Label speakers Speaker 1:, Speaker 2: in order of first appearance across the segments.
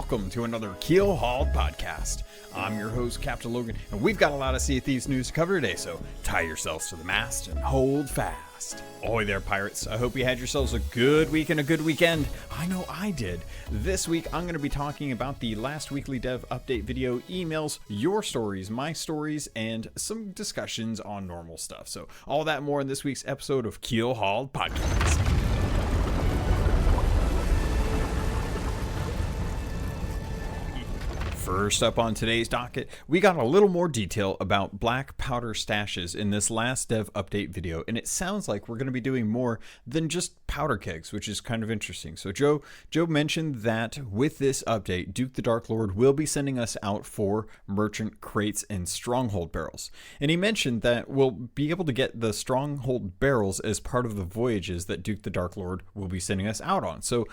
Speaker 1: welcome to another Keelhauled podcast. I'm your host, Captain Logan, and we've got a lot of Sea of Thieves news to cover today, so tie yourselves to the mast and hold fast. Ahoy there, pirates. I hope you had yourselves a good week and a good weekend. I know I did. This week, I'm going to be talking about the last weekly dev update video, emails, your stories, my stories, and some discussions on normal stuff. So all that and more in this week's episode of Keelhauled Podcast. First up on today's docket, we got a little more detail about black powder stashes in this last dev update video, and it sounds like we're going to be doing more than just powder kegs, which is kind of interesting. So Joe mentioned that with this update, Duke the Dark Lord will be sending us out for merchant crates and stronghold barrels. And he mentioned that we'll be able to get the stronghold barrels as part of the voyages that Duke the Dark Lord will be sending us out on. So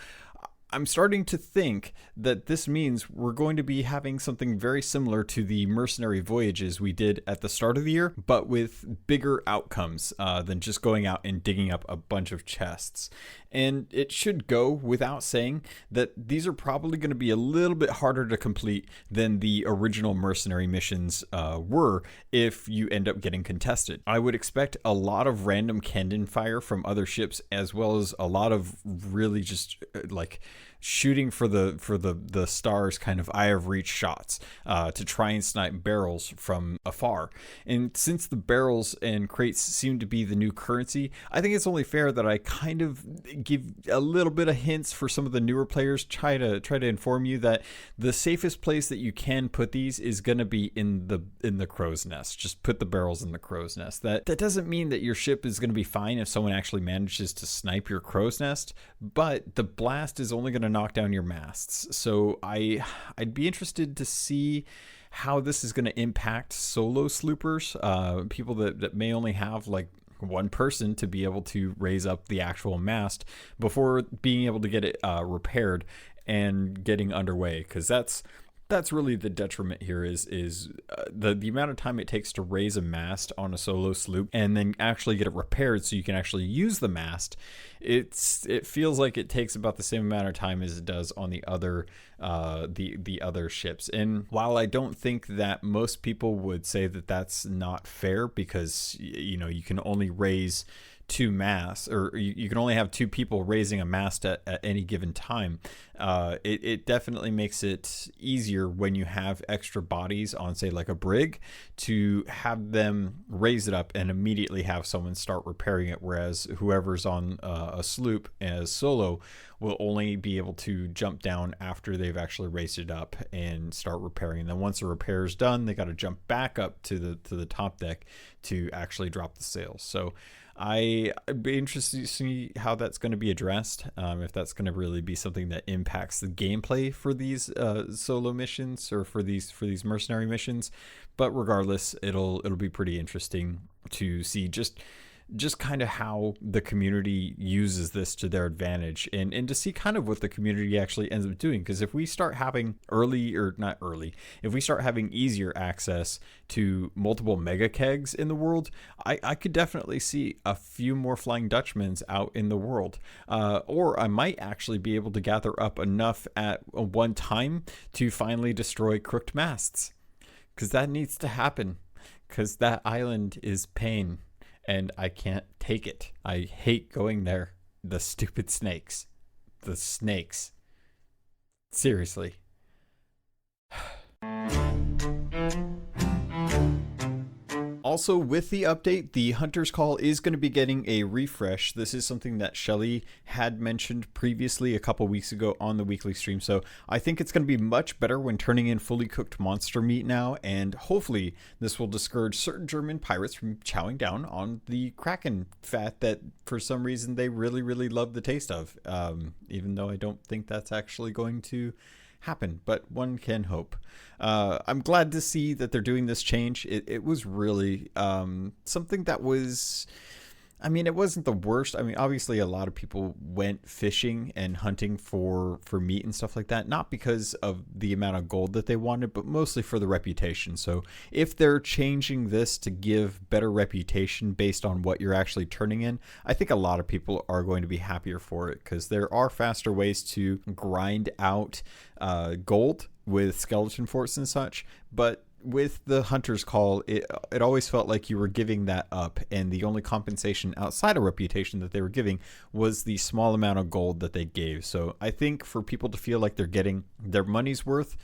Speaker 1: I'm starting to think that this means we're going to be having something very similar to the mercenary voyages we did at the start of the year, but with bigger outcomes than just going out and digging up a bunch of chests. And it should go without saying that these are probably going to be a little bit harder to complete than the original mercenary missions were if you end up getting contested. I would expect a lot of random cannon fire from other ships, as well as a lot of really just like shooting for the stars kind of eye of reach shots to try and snipe barrels from afar. And since the barrels and crates seem to be the new currency, I think it's only fair that I kind of give a little bit of hints for some of the newer players, try to inform you that the safest place that you can put these is going to be in the crow's nest. Just put the barrels in the crow's nest. That doesn't mean that your ship is going to be fine if someone actually manages to snipe your crow's nest, but the blast is only going to knock down your masts. So I'd be interested to see how this is going to impact solo sloopers, people that may only have like one person to be able to raise up the actual mast before being able to get it repaired and getting underway, because that's really the detriment here is the amount of time it takes to raise a mast on a solo sloop and then actually get it repaired so you can actually use the mast. It feels like it takes about the same amount of time as it does on the other the other ships. And while I don't think that most people would say that that's not fair, because you can only raise two masts, or you can only have two people raising a mast at any given time, it definitely makes it easier when you have extra bodies on, say, like a brig, to have them raise it up and immediately have someone start repairing it, whereas whoever's on a sloop as solo will only be able to jump down after they've actually raised it up and start repairing. And then once the repair is done, they got to jump back up to the top deck to actually drop the sails. So I'd be interested to see how that's going to be addressed, if that's going to really be something that impacts the gameplay for these solo missions or for these mercenary missions. But regardless, it'll be pretty interesting to see just kind of how the community uses this to their advantage, and to see kind of what the community actually ends up doing. Because if we start having if we start having easier access to multiple mega kegs in the world, I could definitely see a few more Flying Dutchmans out in the world, or I might actually be able to gather up enough at one time to finally destroy crooked masts, because that needs to happen, because that island is pain. And I can't take it. I hate going there. The stupid snakes. The snakes. Seriously. Also, with the update, the Hunter's Call is going to be getting a refresh. This is something that Shelly had mentioned previously a couple weeks ago on the weekly stream. So I think it's going to be much better when turning in fully cooked monster meat now. And hopefully this will discourage certain German pirates from chowing down on the Kraken fat that for some reason they really, really love the taste of. Even though I don't think that's actually going to happen, but one can hope. I'm glad to see that they're doing this change. It was really something that was, I mean, it wasn't the worst. I mean, obviously, a lot of people went fishing and hunting for meat and stuff like that, not because of the amount of gold that they wanted, but mostly for the reputation. So, if they're changing this to give better reputation based on what you're actually turning in, I think a lot of people are going to be happier for it because there are faster ways to grind out gold with skeleton forts and such, but with the hunter's call, it always felt like you were giving that up, and the only compensation outside of reputation that they were giving was the small amount of gold that they gave. So I think for people to feel like they're getting their money's worth,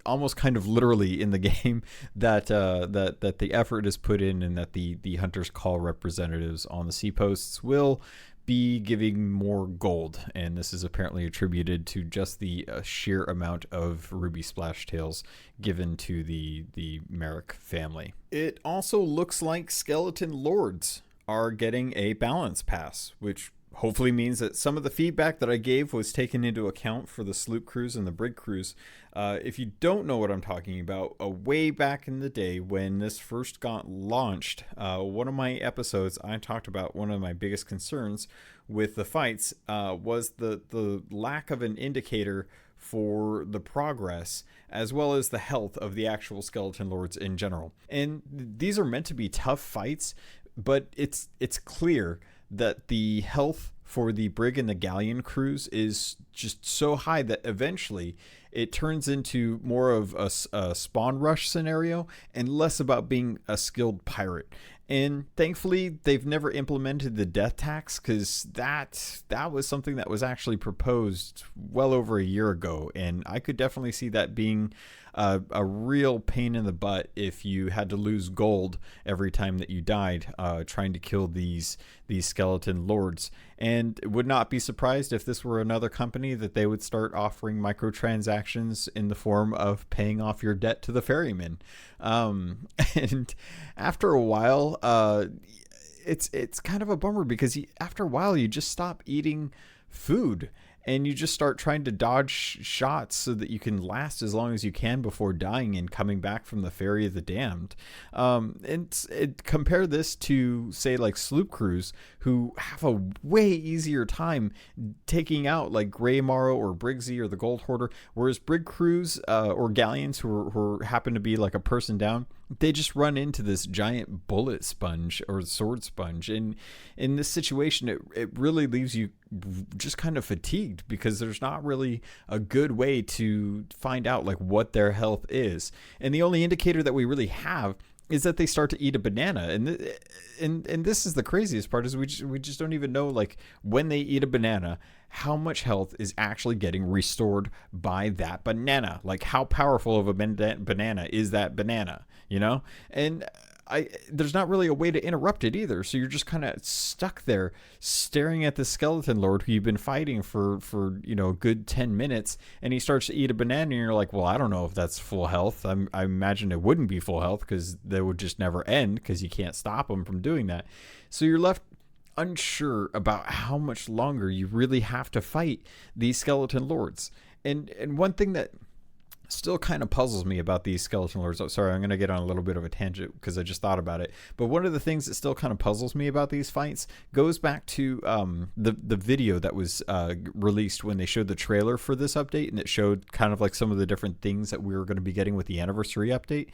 Speaker 1: almost kind of literally in the game, that that the effort is put in, and that the hunter's call representatives on the sea posts will be giving more gold, and this is apparently attributed to just the sheer amount of ruby splash tails given to the Merrick family. It also looks like skeleton lords are getting a balance pass, which hopefully means that some of the feedback that I gave was taken into account for the sloop crews and the brig crews. If you don't know what I'm talking about, way back in the day when this first got launched, one of my episodes, I talked about one of my biggest concerns with the fights was the lack of an indicator for the progress as well as the health of the actual skeleton lords in general. And these are meant to be tough fights, but it's clear that the health for the brig and the galleon crews is just so high that eventually it turns into more of a spawn rush scenario and less about being a skilled pirate. And thankfully, they've never implemented the death tax, because that was something that was actually proposed well over a year ago. And I could definitely see that being a real pain in the butt if you had to lose gold every time that you died trying to kill these skeleton lords. And would not be surprised if this were another company that they would start offering microtransactions in the form of paying off your debt to the ferryman. And after a while, it's kind of a bummer, because after a while you just stop eating food and you just start trying to dodge shots so that you can last as long as you can before dying and coming back from the Ferry of the Damned. Compare this to, say, like sloop crews, who have a way easier time taking out like Grey Morrow or Briggsy or the Gold Hoarder, whereas brig crews or galleons who happen to be like a person down, they just run into this giant bullet sponge or sword sponge. And in this situation, it really leaves you just kind of fatigued, because there's not really a good way to find out like what their health is. And the only indicator that we really have is that they start to eat a banana. And this is the craziest part, is we just don't even know, like, when they eat a banana, how much health is actually getting restored by that banana. Like, how powerful of a banana is that banana, you know? And there's not really a way to interrupt it either. So you're just kind of stuck there staring at the skeleton lord who you've been fighting for a good 10 minutes, and he starts to eat a banana, and you're like, well, I don't know if that's full health. I imagine it wouldn't be full health, because they would just never end, because you can't stop him from doing that. So you're left unsure about how much longer you really have to fight these skeleton lords. And one thing that still kind of puzzles me about these skeleton lords. Oh, sorry, I'm going to get on a little bit of a tangent because I just thought about it. But one of the things that still kind of puzzles me about these fights goes back to the video that was released when they showed the trailer for this update, and it showed kind of like some of the different things that we were going to be getting with the anniversary update.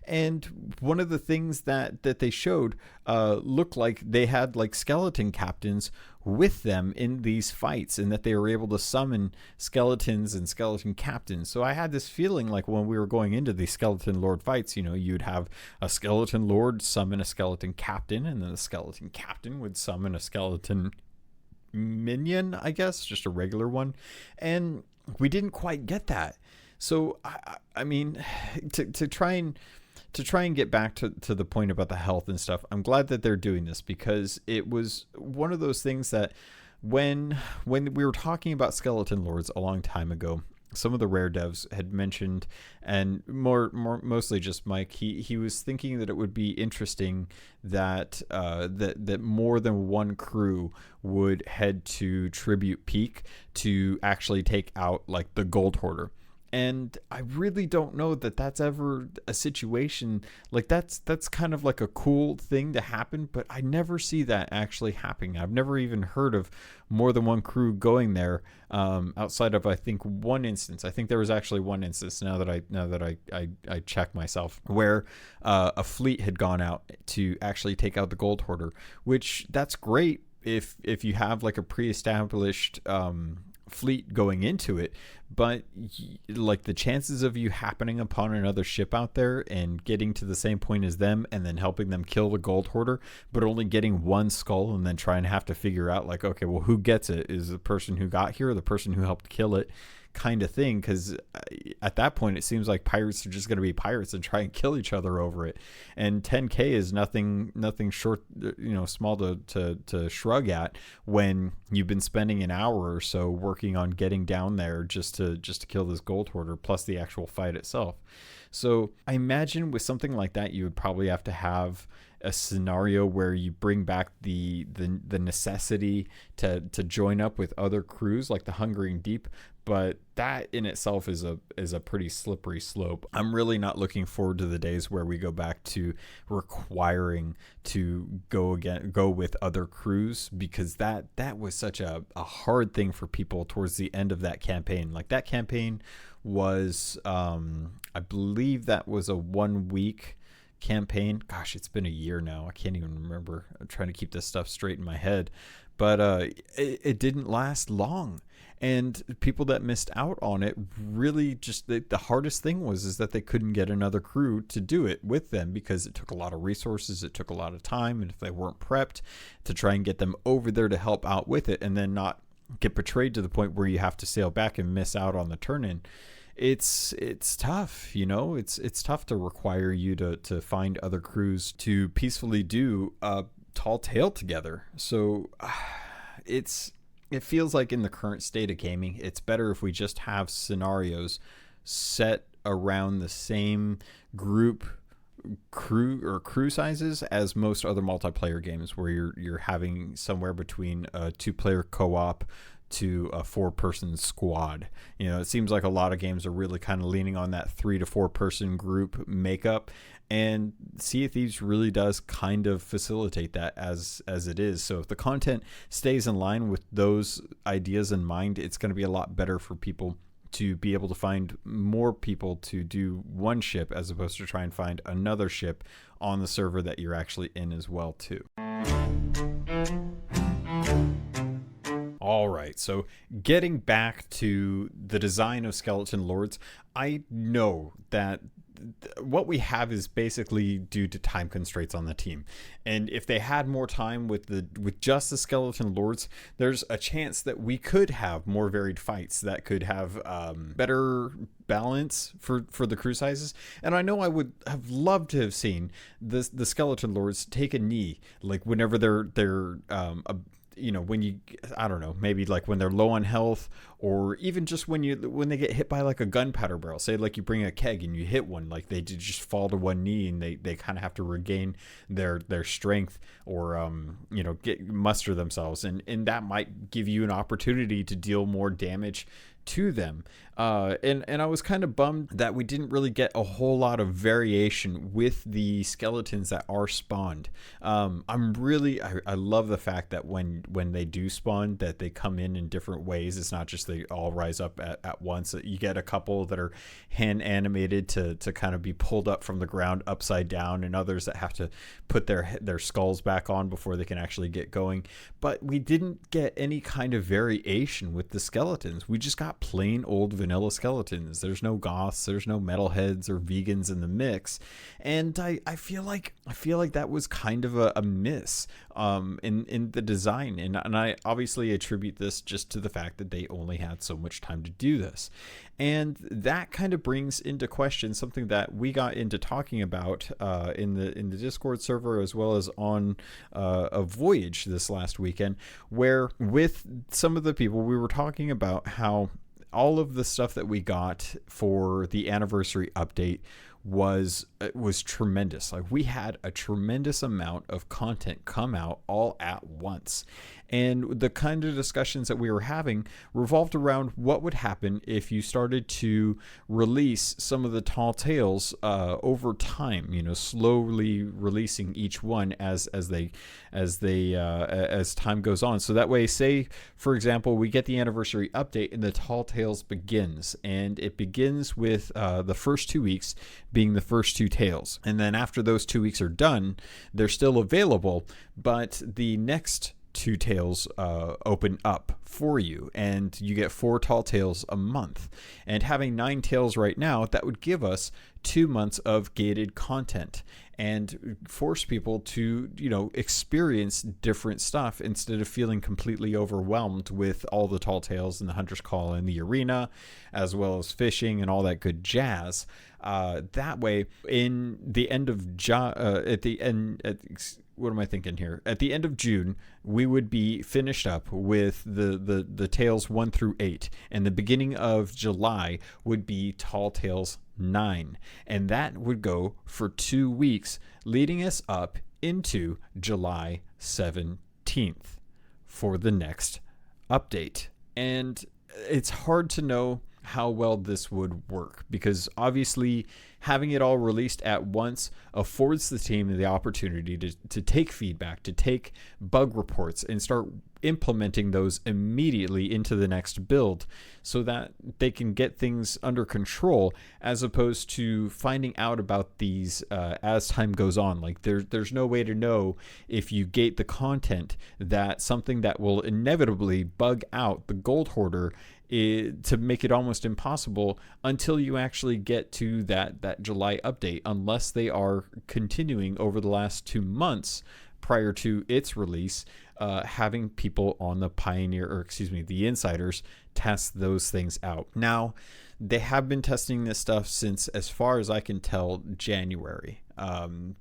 Speaker 1: And one of the things that they showed looked like they had like skeleton captains with them in these fights, and that they were able to summon skeletons and skeleton captains. So I had this feeling like when we were going into these skeleton lord fights, you'd have a skeleton lord summon a skeleton captain, and then the skeleton captain would summon a skeleton minion, I guess, just a regular one. And we didn't quite get that. So I mean, to try and get back to the point about the health and stuff, I'm glad that they're doing this, because it was one of those things that when we were talking about skeleton lords a long time ago, some of the rare devs had mentioned, and mostly just Mike, he was thinking that it would be interesting that that more than one crew would head to Tribute Peak to actually take out like the Gold Hoarder. And I really don't know that that's ever a situation like that's kind of like a cool thing to happen, but I never see that actually happening. I've never even heard of more than one crew going there, outside of I think one instance. I think there was actually one instance now that I check myself where a fleet had gone out to actually take out the gold hoarder, which that's great if you have like a pre-established fleet going into it, but like the chances of you happening upon another ship out there and getting to the same point as them and then helping them kill the gold hoarder, but only getting one skull and then trying to have to figure out like, okay, well, who gets it? Is the person who got here or the person who helped kill it, kind of thing? Because at that point it seems like pirates are just going to be pirates and try and kill each other over it, and 10k is nothing short, small to shrug at when you've been spending an hour or so working on getting down there just to kill this gold hoarder, plus the actual fight itself. So I imagine with something like that you would probably have to have a scenario where you bring back the necessity to join up with other crews like the Hungering Deep, but that in itself is a pretty slippery slope. I'm really not looking forward to the days where we go back to requiring to go with other crews, because that was such a hard thing for people towards the end of that campaign. Like that campaign was I believe that was a 1 week campaign. Gosh, it's been a year now. I can't even remember. I'm trying to keep this stuff straight in my head, but it didn't last long. And people that missed out on it really just the hardest thing is that they couldn't get another crew to do it with them, because it took a lot of resources, it took a lot of time, and if they weren't prepped to try and get them over there to help out with it and then not get betrayed to the point where you have to sail back and miss out on the turn-in, it's tough. It's tough to require you to find other crews to peacefully do a tall tale together. So it feels like in the current state of gaming, it's better if we just have scenarios set around the same crew sizes as most other multiplayer games, where you're having somewhere between a 2-player co-op to a 4-person squad. It seems like a lot of games are really kind of leaning on that 3 to 4 person group makeup, and Sea of Thieves really does kind of facilitate that as it is. So if the content stays in line with those ideas in mind, it's going to be a lot better for people to be able to find more people to do one ship, as opposed to try and find another ship on the server that you're actually in as well too. All right, so getting back to the design of Skeleton Lords, I know that what we have is basically due to time constraints on the team, and if they had more time with just the Skeleton Lords, there's a chance that we could have more varied fights that could have better balance for the crew sizes. And I know I would have loved to have seen the Skeleton Lords take a knee, like whenever they're when you, I don't know, maybe like when they're low on health, or even just when they get hit by like a gunpowder barrel. Say like you bring a keg and you hit one, like they just fall to one knee and they kind of have to regain their strength, or muster themselves, and that might give you an opportunity to deal more damage to them. And I was kind of bummed that we didn't really get a whole lot of variation with the skeletons that are spawned. I love the fact that when they do spawn, that they come in different ways. It's not just they all rise up at once. You get a couple that are hand animated to kind of be pulled up from the ground upside down, and others that have to put their skulls back on before they can actually get going. But we didn't get any kind of variation with the skeletons. We just got plain old vanilla skeletons. There's no goths, there's no metalheads or vegans in the mix, and I feel like that was kind of a miss in the design, and I obviously attribute this just to the fact that they only had so much time to do this. And that kind of brings into question something that we got into talking about in the Discord server, as well as on a voyage this last weekend, where with some of the people we were talking about how all of the stuff that we got for the anniversary update was tremendous. Like, we had a tremendous amount of content come out all at once, And the kind of discussions that we were having revolved around what would happen if you started to release some of the tall tales over time, slowly releasing each one as time goes on. So that way, say for example, we get the anniversary update and the tall tales begins, and it begins with the first 2 weeks being the first 2 tales, and then after those 2 weeks are done, they're still available, but the next 2 tales open up for you, and you get 4 tall tales a month. And having 9 tales right now, that would give us 2 months of gated content and force people to, experience different stuff instead of feeling completely overwhelmed with all the tall tales and the Hunter's Call and the arena, as well as fishing and all that good jazz. That way, in the end of what am I thinking here? At the end of June, we would be finished up with the tales 1 through 8, and the beginning of July would be Tall Tales 9, and that would go for 2 weeks, leading us up into July 17th for the next update. And it's hard to know how well this would work, because obviously having it all released at once affords the team the opportunity to take feedback, to take bug reports and start implementing those immediately into the next build so that they can get things under control, as opposed to finding out about these as time goes on. Like there's no way to know if you gate the content that something that will inevitably bug out the gold hoarder to make it almost impossible until you actually get to that July update, unless they are continuing over the last 2 months prior to its release, having people on the insiders test those things out. Now, they have been testing this stuff since, as far as I can tell, January,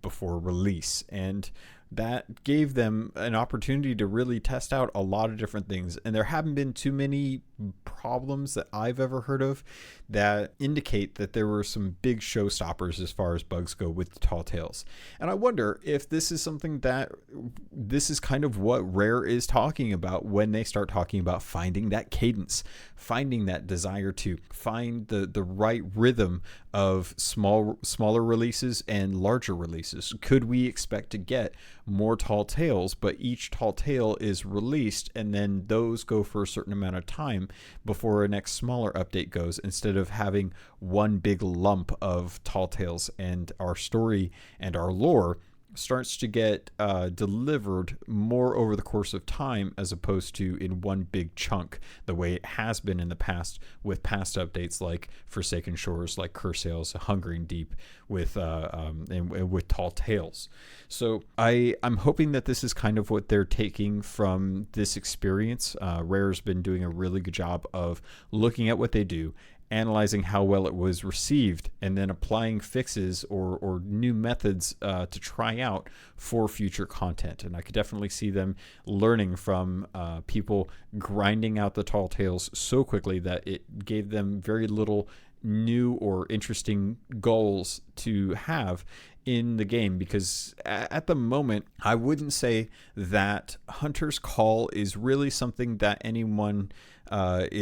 Speaker 1: before release, and that gave them an opportunity to really test out a lot of different things. And there haven't been too many problems that I've ever heard of that indicate that there were some big showstoppers as far as bugs go with the tall tales. And I wonder if this is something that this is kind of what Rare is talking about when they start talking about finding that cadence, finding that desire to find the right rhythm of smaller releases and larger releases. Could we expect to get more tall tales, but each tall tale is released and then those go for a certain amount of time before a next smaller update goes, instead of having one big lump of tall tales, and our story and our lore starts to get delivered more over the course of time, as opposed to in one big chunk, the way it has been in the past with past updates like Forsaken Shores, like Curse Sales, Hungering Deep, with and with Tall Tales. So I'm hoping that this is kind of what they're taking from this experience. Rare's been doing a really good job of looking at what they do, analyzing how well it was received, and then applying fixes or new methods to try out for future content. And I could definitely see them learning from people grinding out the tall tales so quickly that it gave them very little new or interesting goals to have in the game, because at the moment I wouldn't say that Hunter's Call is really something that anyone let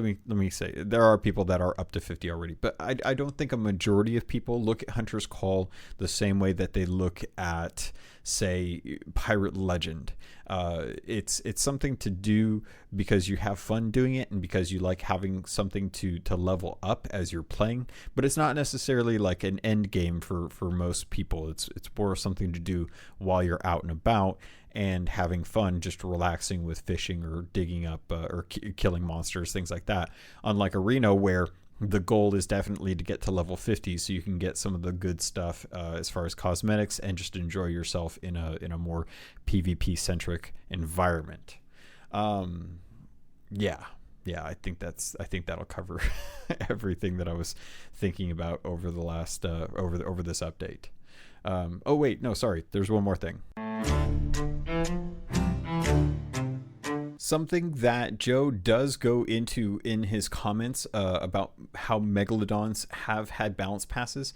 Speaker 1: me say, there are people that are up to 50 already, but I don't think a majority of people look at Hunter's Call the same way that they look at, say, Pirate Legend. It's something to do because you have fun doing it and because you like having something to level up as you're playing, but it's not necessarily like an end game for most people. It's more something to do while you're out and about and having fun, just relaxing with fishing or digging up or killing monsters, things like that. Unlike Arena, where the goal is definitely to get to level 50 so you can get some of the good stuff as far as cosmetics and just enjoy yourself in a more PvP centric environment. Yeah, I think that'll cover everything that I was thinking about over the last over this update. Oh wait, no, sorry, there's one more thing. Something that Joe does go into in his comments about how Megalodons have had balance passes.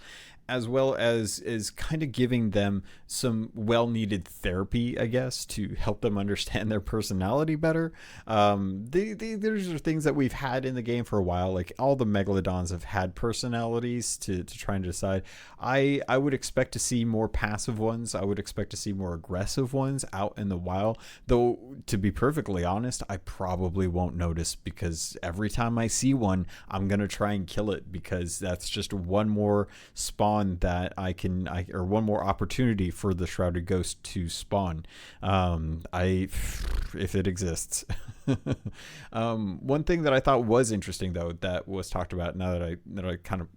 Speaker 1: as well as is kind of giving them some well-needed therapy, I guess, to help them understand their personality better. These are things that we've had in the game for a while. Like all the megalodons have had personalities to try and decide. I would expect to see more passive ones. I would expect to see more aggressive ones out in the wild. Though, to be perfectly honest, I probably won't notice, because every time I see one, I'm going to try and kill it, because that's just one more spawn that or one more opportunity for the Shrouded Ghost to spawn. If it exists. One thing that I thought was interesting, though, that was talked about, now that I kind of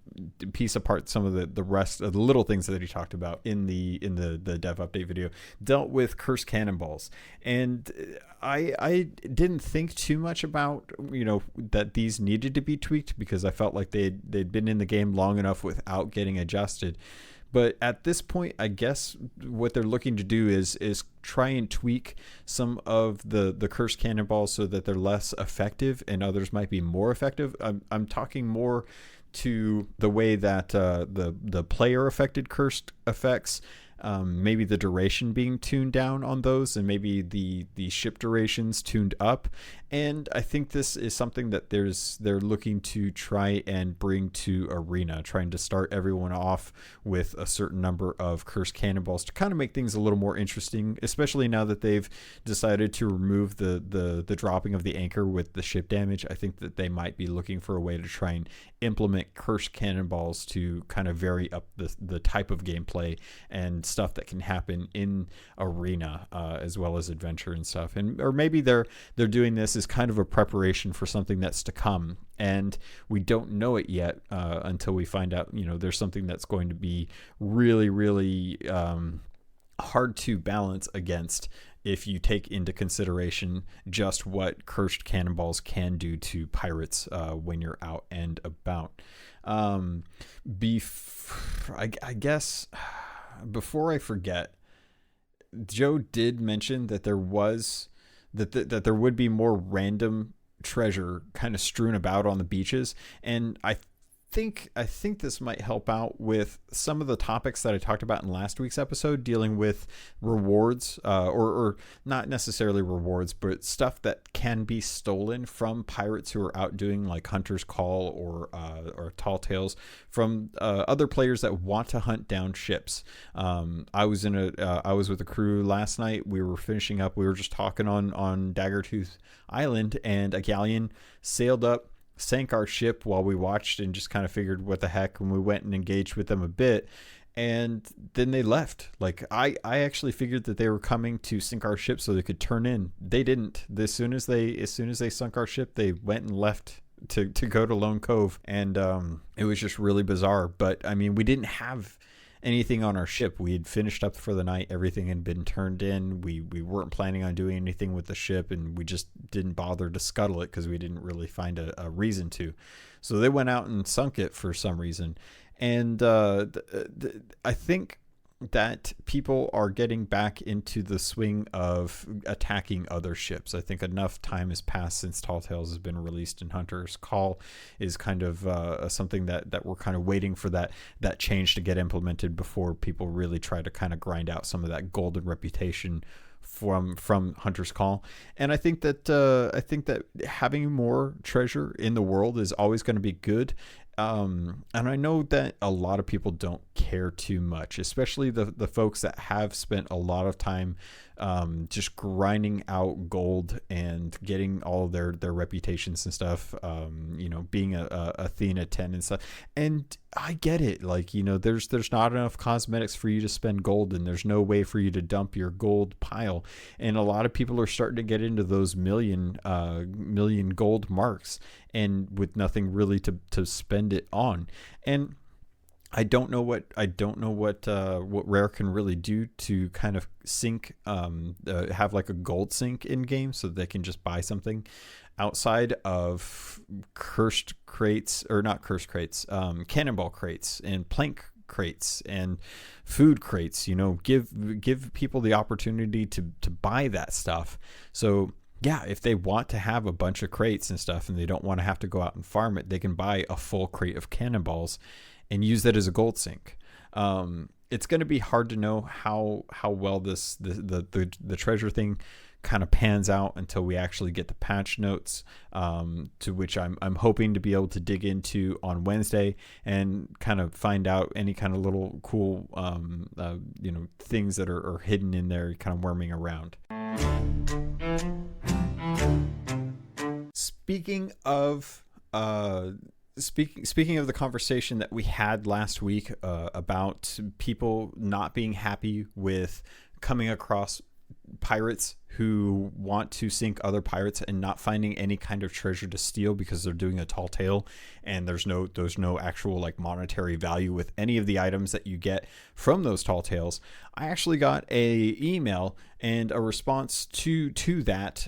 Speaker 1: piece apart some of the rest of the little things that he talked about in the dev update video, dealt with cursed cannonballs. And I didn't think too much about, that these needed to be tweaked, because I felt like they'd been in the game long enough without getting adjusted. But at this point, I guess what they're looking to do is try and tweak some of the cursed cannonballs so that they're less effective and others might be more effective. I'm talking more to the way that the player affected cursed effects, maybe the duration being tuned down on those, and maybe the ship durations tuned up. And I think this is something that they're looking to try and bring to Arena, trying to start everyone off with a certain number of cursed cannonballs to kind of make things a little more interesting, especially now that they've decided to remove the dropping of the anchor with the ship damage. I think that they might be looking for a way to try and implement cursed cannonballs to kind of vary up the type of gameplay and stuff that can happen in Arena, as well as adventure and stuff. Or maybe they're doing this as kind of a preparation for something that's to come, and we don't know it yet until we find out there's something that's going to be really, really hard to balance against, if you take into consideration just what cursed cannonballs can do to pirates when you're out and about. I guess before I forget, Joe did mention that there would be more random treasure kind of strewn about on the beaches, and I think this might help out with some of the topics that I talked about in last week's episode, dealing with rewards, or not necessarily rewards, but stuff that can be stolen from pirates who are out doing like Hunter's Call or Tall Tales, from other players that want to hunt down ships. I was with a crew last night. We were finishing up. We were just talking on Daggertooth Island, and a galleon sailed up, sank our ship while we watched and just kind of figured what the heck, when we went and engaged with them a bit, and then they left. Like I actually figured that they were coming to sink our ship so they could turn in. They didn't. As soon as they sunk our ship, they went and left to go to Lone Cove, and it was just really bizarre. But I mean, we didn't have anything on our ship. We had finished up for the night. Everything had been turned in. We weren't planning on doing anything with the ship, and we just didn't bother to scuttle it because we didn't really find a reason to. So they went out and sunk it for some reason. And I think that people are getting back into the swing of attacking other ships. I think enough time has passed since Tall Tales has been released, and Hunter's Call is kind of something that we're kind of waiting for that change to get implemented before people really try to kind of grind out some of that golden reputation from Hunter's Call. And I think that having more treasure in the world is always going to be good. And I know that a lot of people don't care too much, especially the folks that have spent a lot of time just grinding out gold and getting all of their reputations and stuff, being a Athena 10 and stuff. And I get it. Like, there's not enough cosmetics for you to spend gold, and there's no way for you to dump your gold pile. And a lot of people are starting to get into those million gold marks, and with nothing really to spend it on. And I don't know what Rare can really do to kind of sink, have like a gold sink in game, so they can just buy something outside of cursed crates, or not cursed crates, cannonball crates and plank crates and food crates. Give people the opportunity to buy that stuff. So yeah, if they want to have a bunch of crates and stuff, and they don't want to have to go out and farm it, they can buy a full crate of cannonballs and use that as a gold sink. It's going to be hard to know how well the treasure thing kind of pans out until we actually get the patch notes, to which I'm hoping to be able to dig into on Wednesday and kind of find out any kind of little cool things that are hidden in there, kind of worming around. Speaking of speaking of the conversation that we had last week about people not being happy with coming across pirates who want to sink other pirates and not finding any kind of treasure to steal because they're doing a tall tale and there's no actual like monetary value with any of the items that you get from those tall tales, I actually got a email and a response to that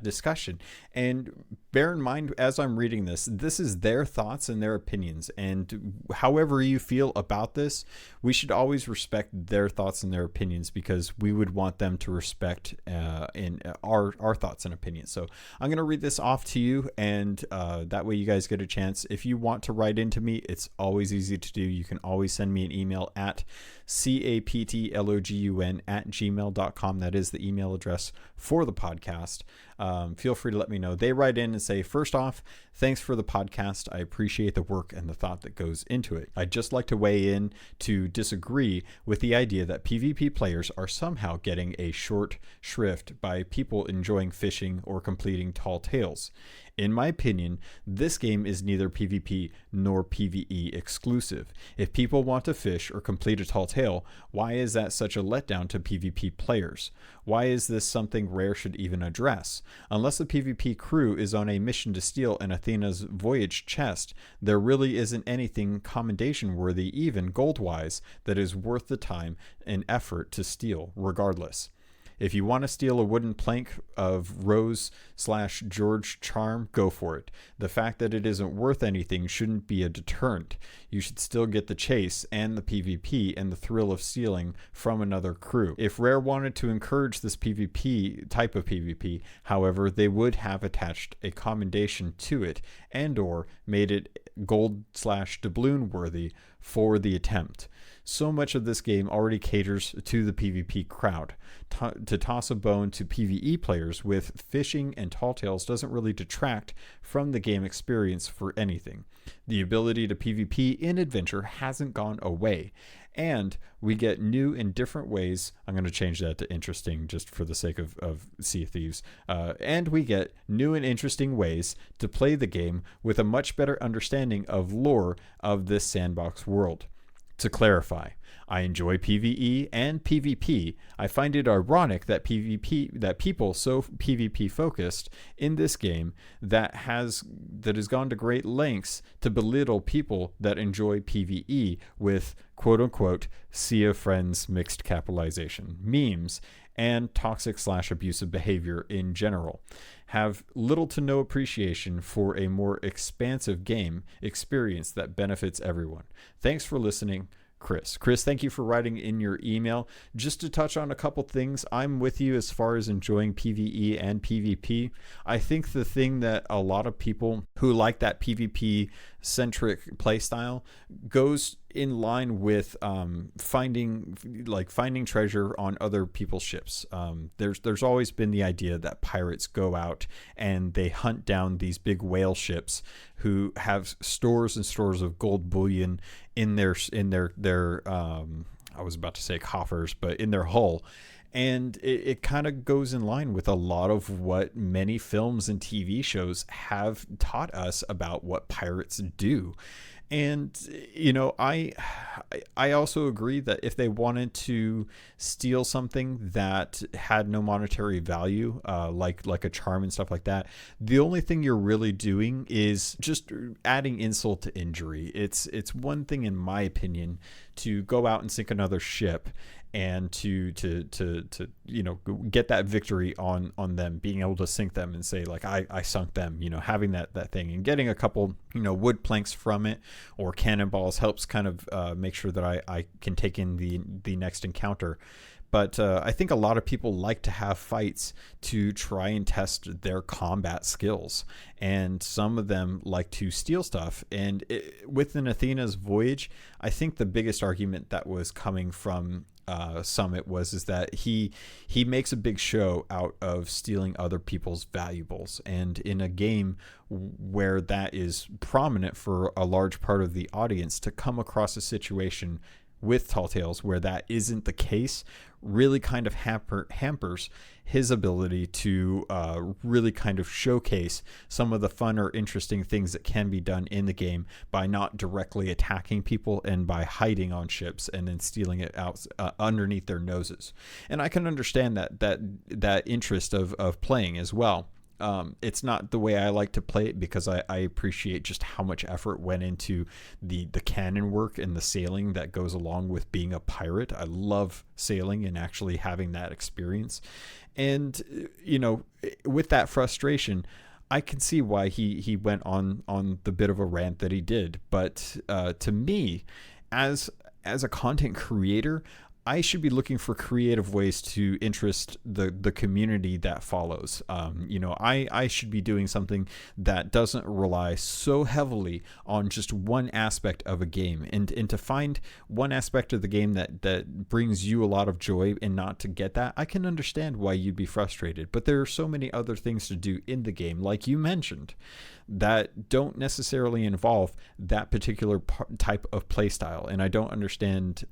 Speaker 1: discussion. And bear in mind, as I'm reading this is their thoughts and their opinions, and however you feel about this, we should always respect their thoughts and their opinions, because we would want them to respect in our thoughts and opinions. So I'm going to read this off to you, and that way you guys get a chance. If you want to write into me, it's always easy to do. You can always send me an email at captlogun@gmail.com. That is the email address for the podcast. Feel free to let me know. They write in and say, first off, thanks for the podcast. I appreciate the work and the thought that goes into it. I'd just like to weigh in to disagree with the idea that PvP players are somehow getting a short shrift by people enjoying fishing or completing tall tales. In my opinion, this game is neither PvP nor PvE exclusive. If people want to fish or complete a tall tale, why is that such a letdown to PvP players? Why is this something Rare should even address? Unless the PvP crew is on a mission to steal an Athena's voyage chest, there really isn't anything commendation worthy, even gold-wise, that is worth the time and effort to steal, regardless. If you want to steal a wooden plank of Rose/George charm, go for it. The fact that it isn't worth anything shouldn't be a deterrent. You should still get the chase and the PvP and the thrill of stealing from another crew. If Rare wanted to encourage this PvP type of PvP, however, they would have attached a commendation to it and or made it gold/doubloon worthy for the attempt. So much of this game already caters to the PvP crowd. To toss a bone to PvE players with fishing and tall tales doesn't really detract from the game experience for anything. The ability to PvP in adventure hasn't gone away, and we get new and different ways. I'm going to change that to interesting just for the sake of Sea of Thieves. And we get new and interesting ways to play the game with a much better understanding of lore of this sandbox world. To clarify, I enjoy PvE and PvP. I find it ironic that people so PvP focused in this game that has gone to great lengths to belittle people that enjoy PvE with quote unquote sea of friends mixed capitalization memes and toxic/abusive behavior in general. Have little to no appreciation for a more expansive game experience that benefits everyone. Thanks for listening, Chris. Chris, thank you for writing in your email. Just to touch on a couple things, I'm with you as far as enjoying PvE and PvP. I think the thing that a lot of people who like that PvP centric playstyle goes in line with finding treasure on other people's ships. There's always been the idea that pirates go out and they hunt down these big whale ships who have stores and stores of gold bullion in their I was about to say coffers, but in their hull. And it kind of goes in line with a lot of what many films and TV shows have taught us about what pirates do. And, you know, I also agree that if they wanted to steal something that had no monetary value, like a charm and stuff like that, the only thing you're really doing is just adding insult to injury. It's one thing, in my opinion, to go out and sink another ship and to you know, get that victory on them, being able to sink them and say like I sunk them, you know, having that thing and getting a couple, you know, wood planks from it or cannonballs helps kind of make sure that I can take in the next encounter. but I think a lot of people like to have fights to try and test their combat skills, and some of them like to steal stuff. And within Athena's voyage, I think the biggest argument that was coming from Summit is that he makes a big show out of stealing other people's valuables, and in a game where that is prominent for a large part of the audience, to come across a situation with Tall Tales where that isn't the case really kind of hampers his ability to really kind of showcase some of the fun or interesting things that can be done in the game by not directly attacking people and by hiding on ships and then stealing it out underneath their noses. And I can understand that interest of playing as well. It's not the way I like to play it, because I appreciate just how much effort went into the canon work and the sailing that goes along with being a pirate. I love sailing and actually having that experience. And, you know, with that frustration, I can see why he went on the bit of a rant that he did. But to me, as a content creator, I should be looking for creative ways to interest the community that follows. You know, I should be doing something that doesn't rely so heavily on just one aspect of a game, and to find one aspect of the game that brings you a lot of joy and not to get that, I can understand why you'd be frustrated. But there are so many other things to do in the game, like you mentioned, that don't necessarily involve that particular type of playstyle, and I don't understand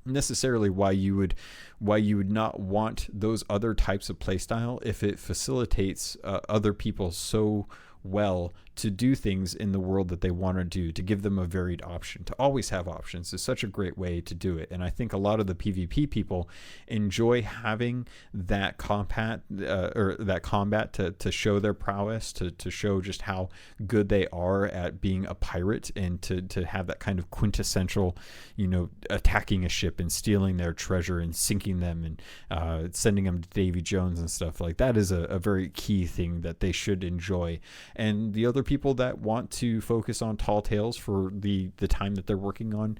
Speaker 1: necessarily why you would not want those other types of playstyle if it facilitates other people so well to do things in the world that they want to do, to give them a varied option. To always have options is such a great way to do it. And I think a lot of the PvP people enjoy having that combat to show their prowess, to show just how good they are at being a pirate, and to have that kind of quintessential, you know, attacking a ship and stealing their treasure and sinking them and sending them to Davy Jones and stuff like that is a very key thing that they should enjoy. And the other people that want to focus on Tall Tales for the time that they're working on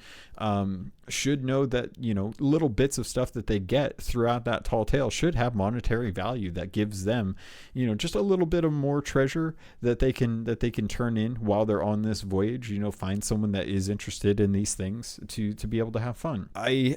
Speaker 1: should know that, you know, little bits of stuff that they get throughout that Tall Tale should have monetary value that gives them, you know, just a little bit of more treasure that they can turn in while they're on this voyage. You know, find someone that is interested in these things to be able to have fun. I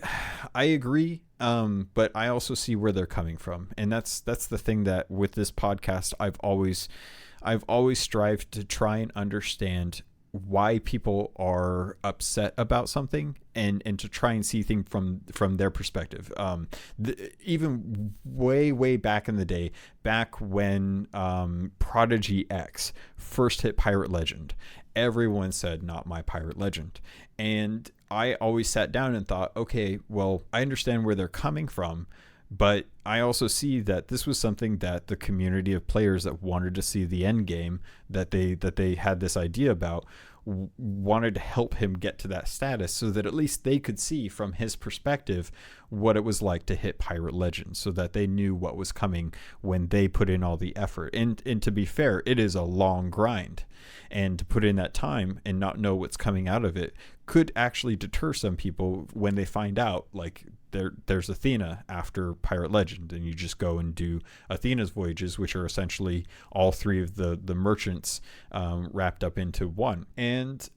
Speaker 1: agree. But I also see where they're coming from, and that's the thing that with this podcast I've always strived to try and understand why people are upset about something, and to try and see things from their perspective. Even way back in the day, back when Prodigy X first hit Pirate Legend, everyone said, not my Pirate Legend. And I always sat down and thought, okay, well, I understand where they're coming from, but I also see that this was something that the community of players that wanted to see the end game, that they had this idea about, wanted to help him get to that status, so that at least they could see from his perspective what it was like to hit Pirate Legend, so that they knew what was coming when they put in all the effort. And to be fair, it is a long grind, and to put in that time and not know what's coming out of it could actually deter some people when they find out, like, there's Athena after Pirate Legend, and you just go and do Athena's voyages, which are essentially all three of the merchants wrapped up into one. And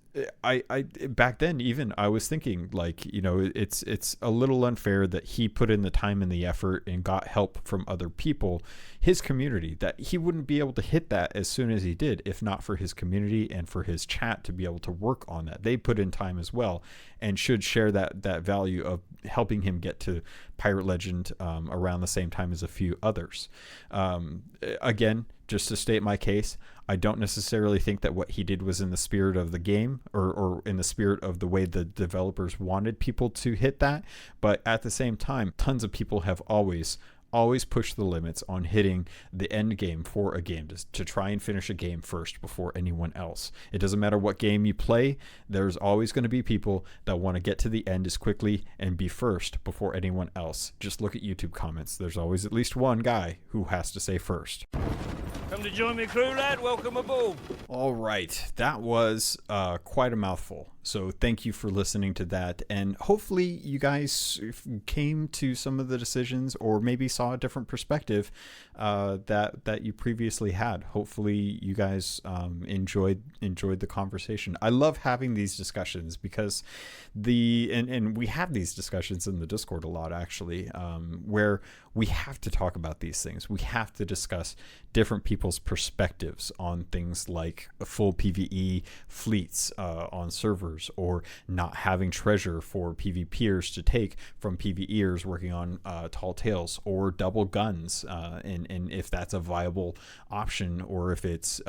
Speaker 1: I back then, even I was thinking, like, you know, it's a little unfair that he put in the time and the effort and got help from other people, his community, that he wouldn't be able to hit that as soon as he did if not for his community and for his chat to be able to work on that. They put in time as well, and should share that value of helping him get to Pirate Legend around the same time as a few others. Again, just to state my case, I don't necessarily think that what he did was in the spirit of the game, or in the spirit of the way the developers wanted people to hit that. But at the same time, tons of people have always push the limits on hitting the end game for a game, to try and finish a game first before anyone else. It doesn't matter what game you play, there's always going to be people that want to get to the end as quickly and be first before anyone else. Just look at YouTube comments. There's always at least one guy who has to say first.
Speaker 2: Come to join me, crew, lad. Welcome aboard.
Speaker 1: All right, that was quite a mouthful. So thank you for listening to that. And hopefully you guys came to some of the decisions, or maybe saw a different perspective that you previously had. Hopefully you guys enjoyed the conversation. I love having these discussions because and we have these discussions in the Discord a lot, actually, where we have to talk about these things. We have to discuss different people's perspectives on things like full PvE fleets on servers, or not having treasure for PvPers to take from PvEers working on Tall Tales, or double guns, and if that's a viable option, or if it's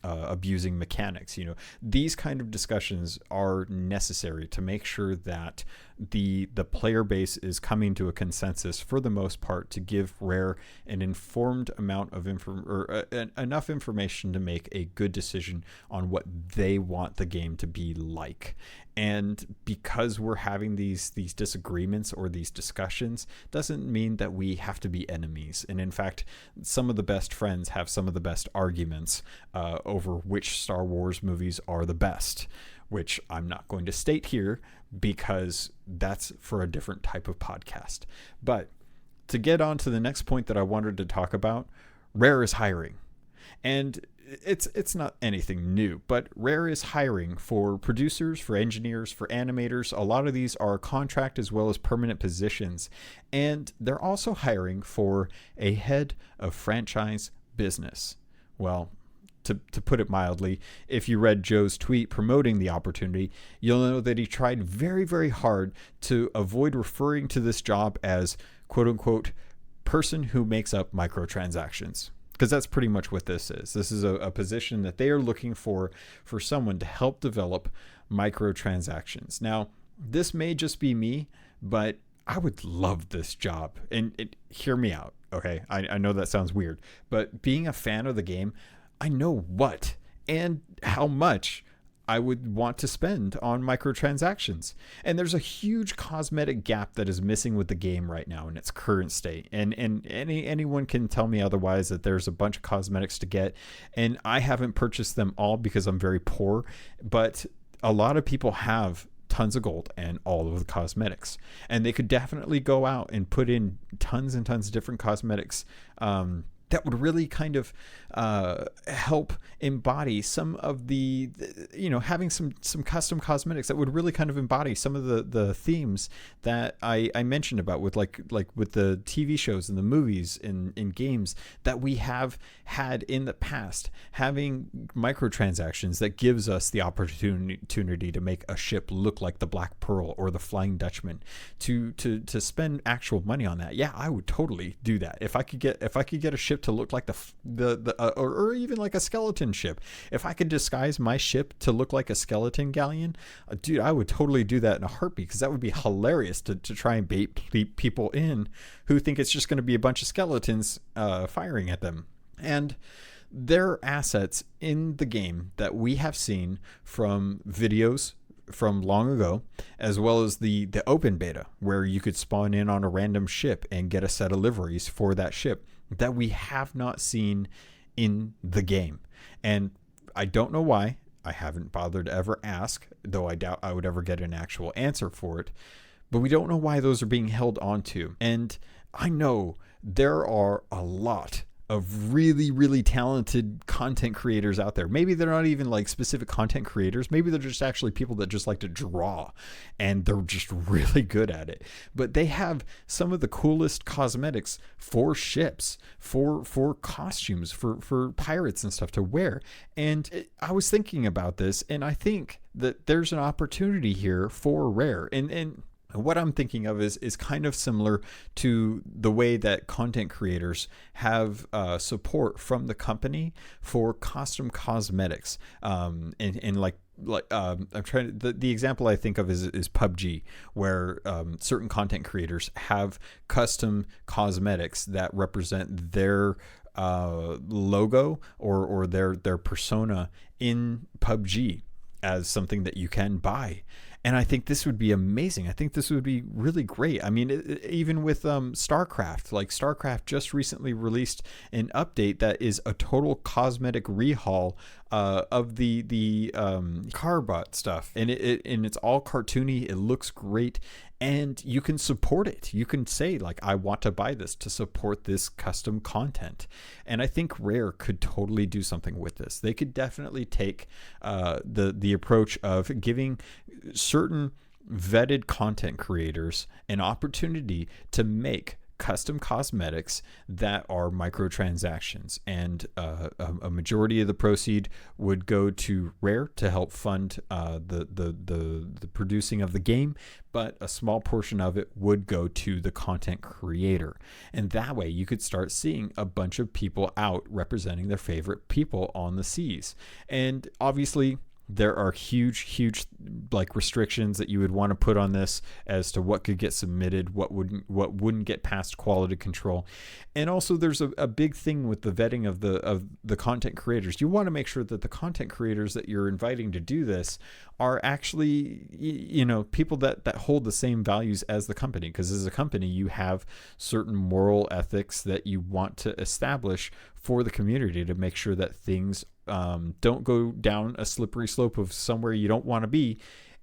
Speaker 1: abusing mechanics. These kind of discussions are necessary to make sure that the player base is coming to a consensus, for the most part, to give Rare an informed amount of enough information to make a good decision on what they want the game to be like. And because we're having these disagreements or these discussions, doesn't mean that we have to be enemies. And in fact, some of the best friends have some of the best arguments over which Star Wars movies are the best, which I'm not going to state here because that's for a different type of podcast. But to get on to the next point that I wanted to talk about, Rare is hiring. And it's not anything new, but Rare is hiring for producers, for engineers, for animators. A lot of these are contract as well as permanent positions. And they're also hiring for a head of franchise business. Well, to put it mildly, if you read Joe's tweet promoting the opportunity, you'll know that he tried very, very hard to avoid referring to this job as quote unquote person who makes up microtransactions. Because that's pretty much what this is. This is a position that they are looking for someone to help develop microtransactions. Now, this may just be me, but I would love this job. And hear me out, okay? I know that sounds weird, but being a fan of the game, I know what and how much I would want to spend on microtransactions. And there's a huge cosmetic gap that is missing with the game right now in its current state. And anyone can tell me otherwise, that there's a bunch of cosmetics to get. And I haven't purchased them all because I'm very poor. But a lot of people have tons of gold and all of the cosmetics. And they could definitely go out and put in tons and tons of different cosmetics that would really kind of help embody some of the having some custom cosmetics that would really kind of embody some of the themes that I mentioned about with like with the TV shows and the movies in games that we have had in the past. Having microtransactions that gives us the opportunity to make a ship look like the Black Pearl or the Flying Dutchman, to spend actual money on that. Yeah, I would totally do that if I could get a ship to look like or even like a skeleton ship. If I could disguise my ship to look like a skeleton galleon, dude, I would totally do that in a heartbeat, because that would be hilarious to try and bait people in who think it's just going to be a bunch of skeletons firing at them. And there are assets in the game that we have seen from videos from long ago, as well as the open beta, where you could spawn in on a random ship and get a set of liveries for that ship, that we have not seen in the game. And I don't know why. I haven't bothered to ever ask, though I doubt I would ever get an actual answer for it. But we don't know why those are being held onto. And I know there are a lot of really, really talented content creators out there. Maybe they're not even like specific content creators. Maybe they're just actually people that just like to draw and they're just really good at it. But they have some of the coolest cosmetics for ships, for costumes, for pirates and stuff to wear. And I was thinking about this, and I think that there's an opportunity here for Rare. And what I'm thinking of is kind of similar to the way that content creators have support from the company for custom cosmetics. And like I'm trying to, the example I think of is PUBG, where certain content creators have custom cosmetics that represent their logo or their persona in PUBG as something that you can buy. And I think this would be amazing. I think this would be really great. I mean, even with StarCraft, like StarCraft just recently released an update that is a total cosmetic rehaul of the Carbot stuff, and it's all cartoony. It looks great, and you can support it. You can say like, I want to buy this to support this custom content. And I think Rare could totally do something with this. They could definitely take the approach of giving certain vetted content creators an opportunity to make custom cosmetics that are microtransactions, and a majority of the proceed would go to Rare to help fund the producing of the game, but a small portion of it would go to the content creator. And that way you could start seeing a bunch of people out representing their favorite people on the seas. And obviously there are huge like restrictions that you would want to put on this as to what could get submitted, what wouldn't get past quality control. And also there's a big thing with the vetting of the content creators. You want to make sure that the content creators that you're inviting to do this are actually, people that hold the same values as the company, because as a company you have certain moral ethics that you want to establish for the community to make sure that things don't go down a slippery slope of somewhere you don't want to be.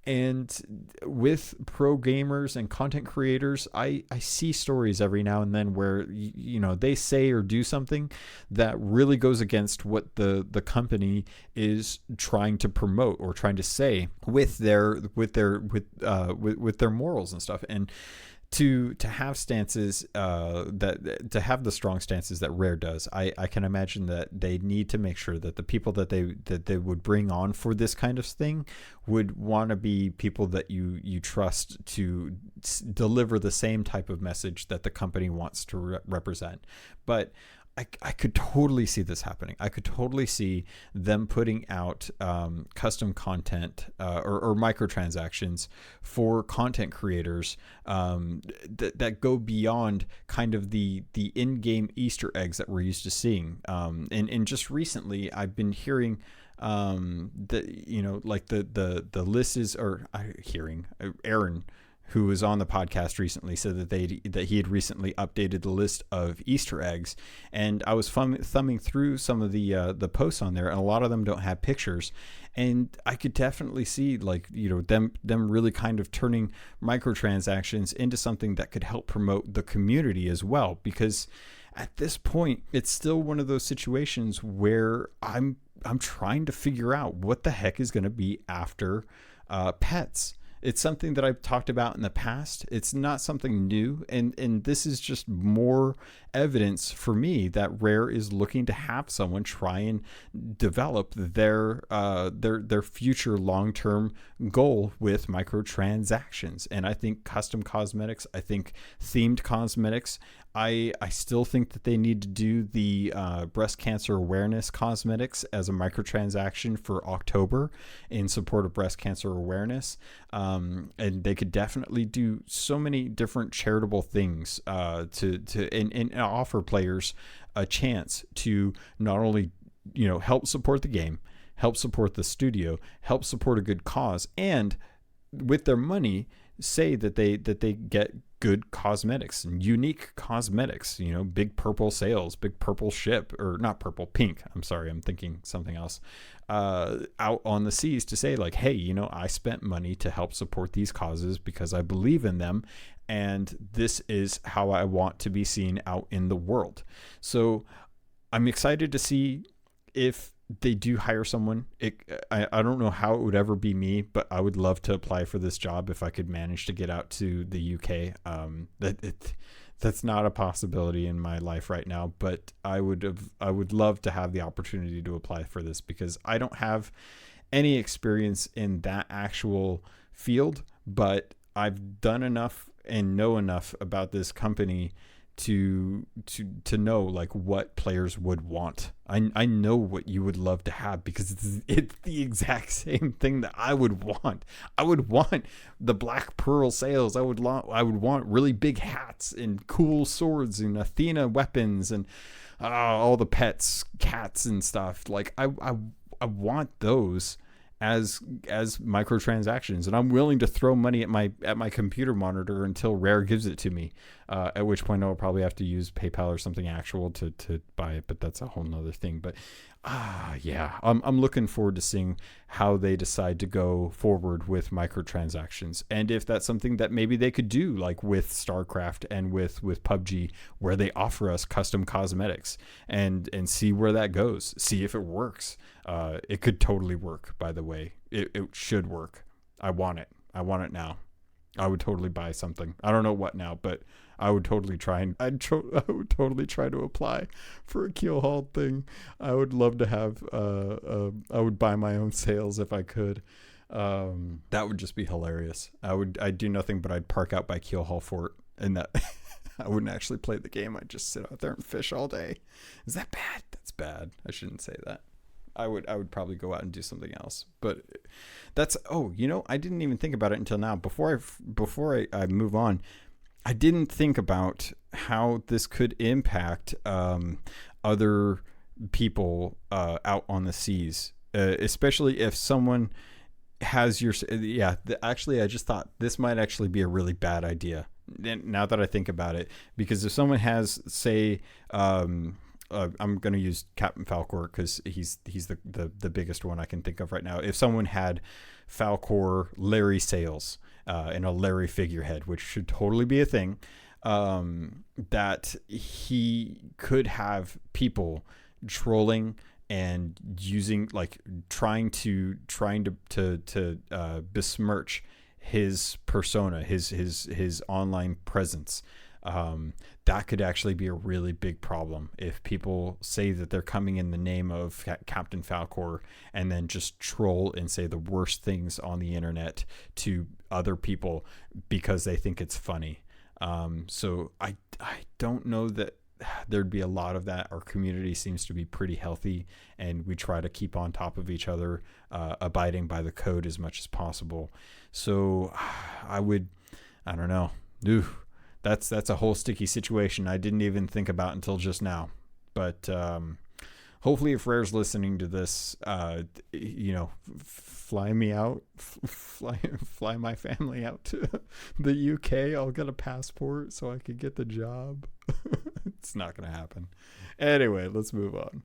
Speaker 1: And with pro gamers and content creators, I see stories every now and then where they say or do something that really goes against what the company is trying to promote or trying to say with their morals and stuff. And to have stances to have the strong stances that Rare does, I can imagine that they need to make sure that the people that they would bring on for this kind of thing would want to be people that you trust to deliver the same type of message that the company wants to represent. But I could totally see this happening. I could totally see them putting out custom content or microtransactions for content creators that go beyond kind of the in-game Easter eggs that we're used to seeing. And just recently, I've been hearing that like the list is, or hearing Aaron, who was on the podcast recently, said that he had recently updated the list of Easter eggs, and I was thumbing through some of the posts on there, and a lot of them don't have pictures, and I could definitely see them really kind of turning microtransactions into something that could help promote the community as well, because at this point it's still one of those situations where I'm trying to figure out what the heck is going to be after pets. It's something that I've talked about in the past. It's not something new, and this is just more evidence for me that Rare is looking to have someone try and develop their future long-term goal with microtransactions. And I think custom cosmetics, I think themed cosmetics, I still think that they need to do the breast cancer awareness cosmetics as a microtransaction for October in support of breast cancer awareness. And they could definitely do so many different charitable things and offer players a chance to not only help support the game, help support the studio, help support a good cause, and with their money say that they get good cosmetics and unique cosmetics, big purple sails, big purple ship, or not purple, pink. I'm sorry, I'm thinking something else, out on the seas to say like, hey, I spent money to help support these causes because I believe in them. And this is how I want to be seen out in the world. So I'm excited to see if they do hire someone. I don't know how it would ever be me, but I would love to apply for this job if I could manage to get out to the UK. That's not a possibility in my life right now, but I would love to have the opportunity to apply for this because I don't have any experience in that actual field, but I've done enough and know enough about this company to know like what players would want. I know what you would love to have because it's the exact same thing that I would want. I would want the black pearl sails. I would want really big hats and cool swords and Athena weapons and all the pets, cats and stuff. Like I want those as microtransactions, and I'm willing to throw money at my computer monitor until Rare gives it to me. At which point I'll probably have to use PayPal or something actual to buy it, but that's a whole nother thing. But yeah, I'm looking forward to seeing how they decide to go forward with microtransactions, and if that's something that maybe they could do, like with StarCraft and with PUBG, where they offer us custom cosmetics, and see where that goes, see if it works. It could totally work, by the way. It should work. I want it now. I would totally buy something. I don't know what now, but I would totally try, and I would totally try to apply for a Keelhauled thing. I would love to have I would buy my own sales if I could. That would just be hilarious. I'd do nothing but I'd park out by Keelhauled Fort, and that I wouldn't actually play the game. I'd just sit out there and fish all day. Is that bad? That's bad. I shouldn't say that. I would probably go out and do something else, but that's, I didn't even think about it until now. Before I move on, I didn't think about how this could impact other people out on the seas, especially if someone has your, actually, I just thought this might actually be a really bad idea now that I think about it, because if someone has, say, I'm going to use Captain Falcor because he's the biggest one I can think of right now. If someone had Falcor Larry sails and a Larry figurehead, which should totally be a thing, that he could have people trolling and using, like, trying to besmirch his persona, his online presence. That could actually be a really big problem if people say that they're coming in the name of Captain Falcor and then just troll and say the worst things on the internet to other people because they think it's funny. So I don't know that there'd be a lot of that. Our community seems to be pretty healthy, and we try to keep on top of each other, abiding by the code as much as possible. So I don't know. That's a whole sticky situation I didn't even think about until just now. But hopefully, if Rare's listening to this, fly me out, fly my family out to the UK. I'll get a passport so I could get the job. It's not going to happen. Anyway, let's move on.